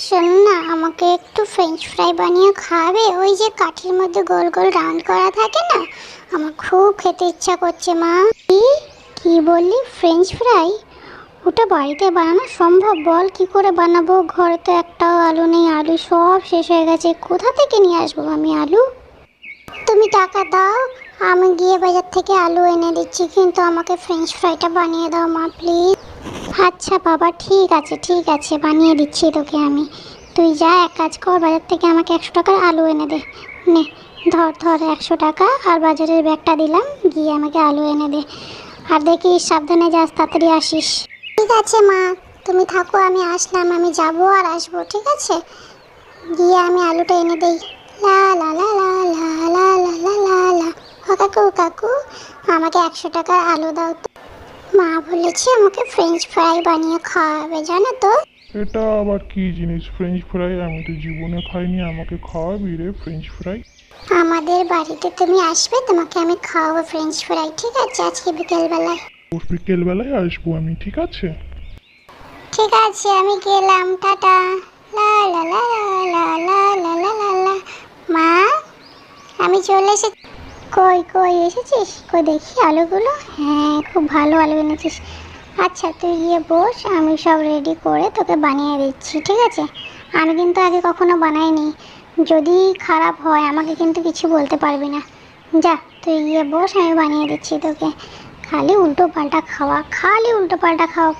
শোনো না, আমাকে একটু ফ্রেঞ্চ ফ্রাই বানিয়ে খাওয়াবে? ওই যে কাঠির মধ্যে গোল গোল রাউন্ড করা থাকে না, আমার খুব খেতে ইচ্ছা করছে মা। কি কি বললি? French fry? ওটা বাড়িতে বানানো সম্ভব? বল কি করে বানাবো। ঘরে তো একটাও আলু নেই, আলু সব শেষ হয়ে গেছে, কোথা থেকে নিয়ে আসবো আমি আলু? তুমি টাকা দাও, আমি গিয়ে বাজার থেকে আলু এনে দিচ্ছি, কিন্তু আমাকে ফ্রেঞ্চ ফ্রাইটা বানিয়ে দাও মা, প্লিজ। আচ্ছা বাবা, ঠিক আছে ঠিক আছে, বানিয়ে দিচ্ছি তোকে আমি। তুই যা, এক কাজ কর, বাজার থেকে আমাকে 100 টাকার আলু এনে দে। নে, ধর ধর 100 টাকা, আর বাজারের ব্যাগটা দিলাম, গিয়ে আমাকে আলু এনে দে। আর দেখিস সাবধানে যাস, তাড়াতাড়ি আসিস। ঠিক আছে মা, তুমি থাকো, আমি আসলাম, আমি যাবো আর আসবো, ঠিক আছে? গিয়ে আমি আলুটা এনে দেই। লা লা লা লা লা লা লা লা লা লা। ও কাকু কাকু, আমাকে 100 টাকার আলু দাও তো। মা বলেছে আমাকে ফ্রেঞ্চ ফ্রাই বানিয়ে খাওয়াবে, জানো তো? এটা আবার কি জিনিস ফ্রেঞ্চ ফ্রাই? আমি তো জীবনে খাইনি, আমাকে খাওয়াবি রে ফ্রেঞ্চ ফ্রাই? আমাদের বাড়িতে তুমি আসবে, তোমাকে আমি খাওয়াবো ফ্রেঞ্চ ফ্রাই, ঠিক আছে? আজকে বিকেলবেলায়। বিকেল বেলায় আসবো আমি, ঠিক আছে? ঠিক আছে, আমি গেলাম, টাটা। লা লা লা লা লা লা লা লা লা। মা, আমি চলে এসেছি। কই কই এসেছিস? কই দেখি আলুগুলো। হ্যাঁ, খুব ভালো আলু এনেছিস। আচ্ছা তুই গিয়ে বস, আমি সব রেডি করে তোকে বানিয়ে দিচ্ছি, ঠিক আছে? আমি কিন্তু আগে কখনো বানাইনি, যদি খারাপ হয় আমাকে কিন্তু কিছু বলতে পারবি না। যা, তুই গিয়ে বস, আমি বানিয়ে দিচ্ছি তোকে। খালি উল্টো পাল্টা খাওয়া, খালি উল্টো পাল্টা খাওয়া।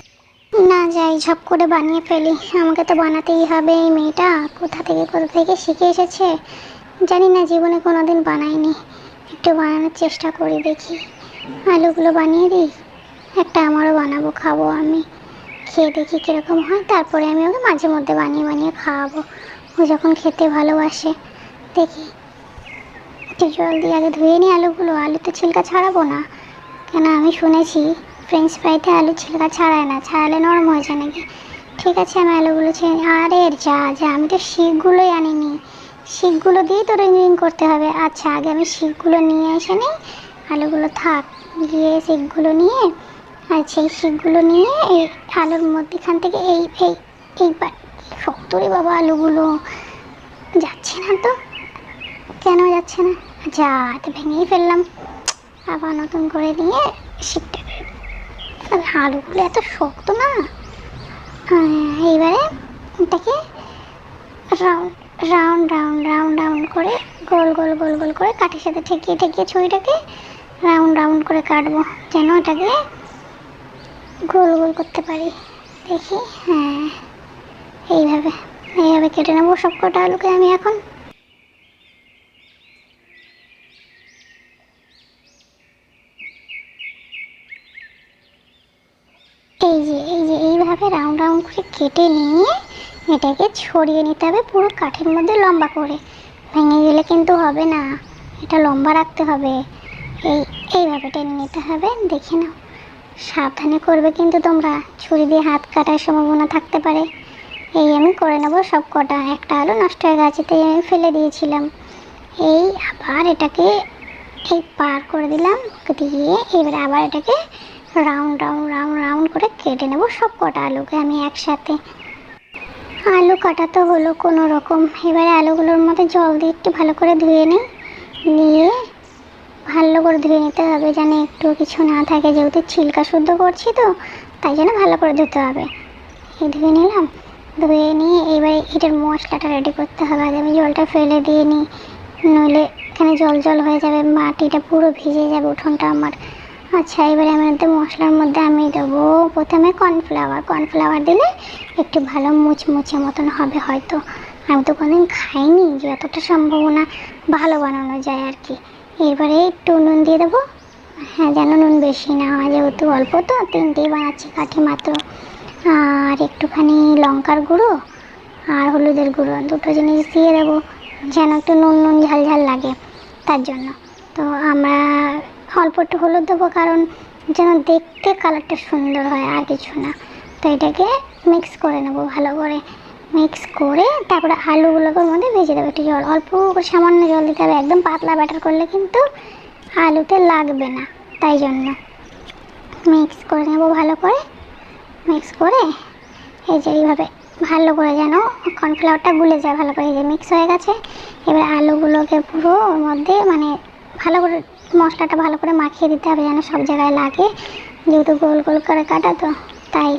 না, যাই ঝপ করে বানিয়ে ফেলি, আমাকে তো বানাতেই হবে। এই মেয়েটা কোথা থেকে শিখে এসেছে জানি না, জীবনে কোনোদিন বানাইনি। একটু বানানোর চেষ্টা করি, দেখি। আলুগুলো বানিয়ে দিই, একটা আমারও বানাবো, খাবো আমি। খেয়ে দেখি কীরকম হয়, তারপরে আমি ওকে মাঝে মধ্যে বানিয়ে বানিয়ে খাওয়াবো, ও যখন খেতে ভালোবাসে। দেখি, একটু জল দিয়ে আগে ধুয়ে নিই আলুগুলো, আলুতে ছিলকা ছাড়াবো না। কেন, আমি শুনেছি ফ্রেঞ্চ ফ্রাইতে আলু ছিলকা ছাড়ায় না, ছাড়ালে নরম হয়ে যায় নাকি। ঠিক আছে, আমি আলুগুলো আরে যা যা, আমি তো শিকগুলোই আনিনি। শিকগুলো দিয়েই তো রিং করতে হবে। আচ্ছা, আগে আমি শিকগুলো নিয়ে এসে নিই, আলুগুলো থাক। গিয়ে শিকগুলো নিয়ে, আর সেই শিকগুলো নিয়ে এই আলুর মধ্যেখান থেকে এইবার শক্ত রে বাবা, আলুগুলো যাচ্ছে না তো। কেন যাচ্ছে না? যা, তো ভেঙেই ফেললাম। আবার নতুন করে দিয়ে শিখতে, আলুগুলো এত শক্ত না। এইবারে এটাকে round round round round round করে, গোল গোল গোল গোল করে কাঠির সাথে ঠেকিয়ে ঠেকিয়ে ছুরিটাকে রাউন্ড রাউন্ড করে কাটবো, যেন এটাকে গোল গোল করতে পারি। দেখি, হ্যাঁ, এইভাবে এইভাবে কেটে নেবো সব কটা আলুকে আমি এখন। এই যে এইভাবে রাউন্ড রাউন্ড করে কেটে নিয়ে এটাকে ছড়িয়ে নিতে হবে পুরো কাঠির মধ্যে লম্বা করে। ভেঙে গেলে কিন্তু হবে না, এটা লম্বা রাখতে হবে। এইভাবে টেনে নিতে হবে, দেখে নাও। সাবধানে করবে কিন্তু তোমরা, ছুরি দিয়ে হাত কাটার সম্ভাবনা থাকতে পারে। এই আমি করে নেবো সব কটা। একটা আলু নষ্ট হয়ে গেছে, তাই আমি ফেলে দিয়েছিলাম। এই আবার এটাকে এই পার করে দিলাম দিয়ে, এবারে আবার এটাকে রাউন্ড রাউন্ড রাউন্ড রাউন্ড করে কেটে নেবো সব কটা আলুকে আমি একসাথে। আলু কাটা তো হলো কোনো রকম। এবারে আলুগুলোর মধ্যে জল দিয়ে একটু ভালো করে ধুয়ে নিয়ে ভালো করে ধুয়ে নিতে হবে, যেন একটু কিছু না থাকে, যেহেতু ছিলকা শুদ্ধ করছি তো, তাই জন্য ভালো করে ধুতে হবে। এই ধুয়ে নিলাম, ধুয়ে নিয়ে এবারে এটার মশলাটা রেডি করতে হবে। আগে আমি জলটা ফেলে দিয়ে নিই, নইলে এখানে জল জল হয়ে যাবে, মাটিটা পুরো ভিজে যাবে উঠোনটা আমার। আচ্ছা, এবারে আমি মশলার মধ্যে আমি দেবো প্রথমে কর্নফ্লাওয়ার দিলে একটু ভালো মুচমুচে মতন হবে হয়তো। আমি তো কোনোদিন খাইনি, যে এতটা সম্ভাবনা ভালো বানানো যায় আর কি। এবারে একটু নুন দিয়ে দেবো, হ্যাঁ, যেন নুন বেশি না হয়, যেহেতু অল্প তো, 3টেই বানাচ্ছি কাঠি মাত্র। আর একটুখানি লঙ্কার গুঁড়ো আর হলুদের গুঁড়ো, দুটো জিনিস দিয়ে দেবো, যেন একটু নুন নুন ঝাল ঝাল লাগে, তার জন্য। তো আমরা অল্প একটু হলুদ দেবো, কারণ যেন দেখতে কালারটা সুন্দর হয়, আর কিছু না। তো এটাকে মিক্স করে নেবো ভালো করে। মিক্স করে তারপরে আলুগুলোকে মধ্যে ভেজে দেবো। একটু জল, অল্প সামান্য জল দিতে হবে, একদম পাতলা ব্যাটার করলে কিন্তু আলুতে লাগবে না, তাই জন্য মিক্স করে নেবো ভালো করে। মিক্স করে এই যে এইভাবে ভালো করে যেন কর্নফ্লাওয়ারটা গুলে যায় ভালো করে, যে মিক্স হয়ে গেছে। এবার আলুগুলোকে পুরো ওর মধ্যে মানে ভালো করে মশলাটা ভালো করে মাখিয়ে দিতে হবে যেন সব জায়গায় লাগে, যেহেতু গোল গোল করে কাটা তো তাই।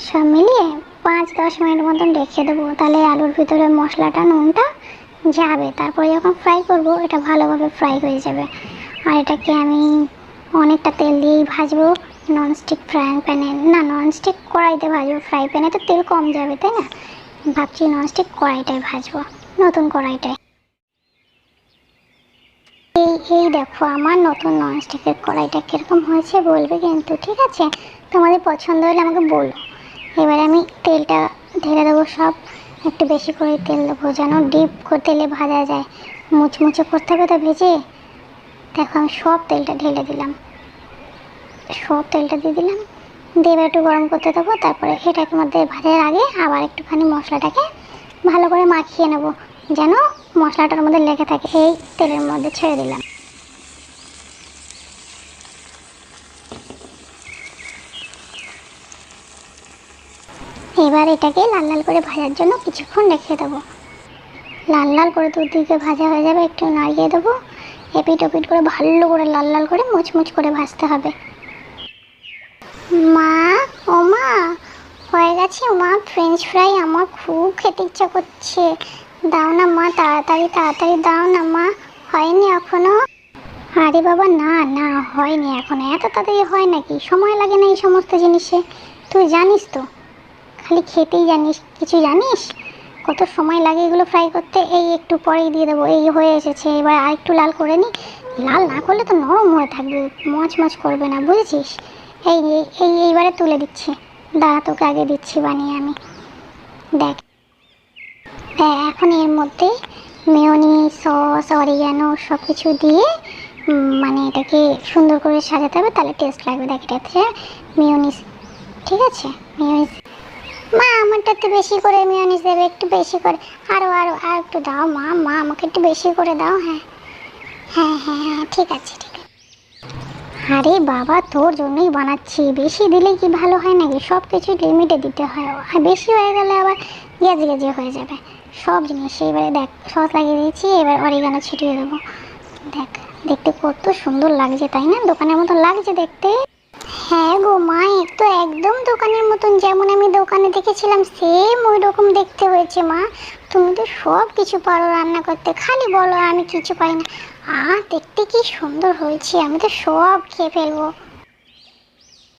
সব মিলিয়ে 5-10 মিনিট মতন রেখে দেবো, তাহলে আলুর ভিতরে মশলাটা নুনটা যাবে। তারপরে যখন ফ্রাই করব এটা ভালোভাবে ফ্রাই হয়ে যাবে। আর এটাকে আমি অনেকটা তেল দিয়েই ভাজবো, ননস্টিক ফ্রাই প্যানে না, ননস্টিক কড়াইতে ভাজবো। ফ্রাই প্যানে তো তেল কম যাবে তাই না, ভাবছি ননস্টিক কড়াইটায় ভাজবো, নতুন কড়াইটায়। এই দেখো আমার নতুন ননস্টিকের কড়াইটা কীরকম হয়েছে বলবে কিন্তু, ঠিক আছে? তোমাদের পছন্দ হলে আমাকে বলো। এবারে আমি তেলটা ঢেলে দেবো সব, একটু বেশি করে তেল দেবো যেন ডিপ করে তেলে ভাজা যায়, মুচমুচে করতে হবে তো ভেজে। দেখো আমি সব তেলটা ঢেলে দিলাম, সব তেলটা দিয়ে দিলাম, দিয়ে এবার একটু গরম করতে দেবো। তারপরে এটাকে মধ্যে ভাজার আগে আবার একটুখানি মশলাটাকে ভালো করে মাখিয়ে নেব যেন মশলাটার মধ্যে লেগে থাকে। এই তেলের মধ্যে ছেড়ে দিলাম। এবার এটাকে লাল লাল করে ভাজার জন্য কিছুক্ষণ রেখে দেবো। লাল লাল করে দুদিকে ভাজা হয়ে যাবে, একটু নাড়িয়ে দেবো, এপিট ওপিট করে ভালো করে লাল লাল করে মুচমুচ করে ভাজতে হবে। মা, ও মা, হয়ে গেছে মা ফ্রেঞ্চ ফ্রাই, আমার খুব খেতে ইচ্ছা করছে, দাও না মা, তাড়াতাড়ি তাড়াতাড়ি দাও না মা, হয়নি এখনো? আরে বাবা না না, হয়নি এখনো, এত তাড়াতাড়ি হয় নাকি? সময় লাগে না এই সমস্ত জিনিসে, তুই জানিস তো, খালি খেতেই জানিস, কিছু জানিস কত সময় লাগে এগুলো ফ্রাই করতে। এই একটু পরেই দিয়ে দেবো, এই হয়ে এসেছে, এবার আর একটু লাল করে নিই, লাল না করলে তো নরম হয়ে থাকবে, মচমচ করবে না, বুঝেছিস? এই এইবারে তুলে দিচ্ছি, দাঁড়া তোকে আগে দিচ্ছি বানিয়ে আমি, দেখ। এখন এর মধ্যে মেয়োনিজ, সস, অরিগ্যানো সব কিছু দিয়ে মানে এটাকে সুন্দর করে সাজাতে হবে, তাহলে টেস্ট লাগবে। দেখ এটাতে মেয়োনিজ, ঠিক আছে? মেয়োনিজ মা আমারটাতে বেশি করে মেয়োনিজ দেবে, একটু বেশি করে, আরও আরও আর একটু দাও মা, মা আমাকে একটু বেশি করে দাও। হ্যাঁ হ্যাঁ হ্যাঁ হ্যাঁ, ঠিক আছে ঠিক আছে। আরে বাবা তোর জন্যই বানাচ্ছি, বেশি দিলে কি ভালো হয় নাকি? সব কিছু লিমিটে দিতে হয়, আর বেশি হয়ে গেলে আবার গেজে গেজে হয়ে যাবে সব জিনিস। এবারে দেখ সস লাগিয়ে দিয়েছি, এবার অরিগানো ছিটিয়ে দেবো। দেখ দেখতে কত সুন্দর লাগছে তাই না, দোকানের মতো লাগছে দেখতে। হ্যাঁ গো মা, তো একদম দোকানের মতন, যেমন আমি দোকানে দেখেছিলাম সেম ওই রকম দেখতে হয়েছে মা। তুমি তো সব কিছু পারো রান্না করতে, খালি বলো আমি কিছু পাই না। দেখতে কি সুন্দর হয়েছে, আমি তো সব খেয়ে ফেলবো।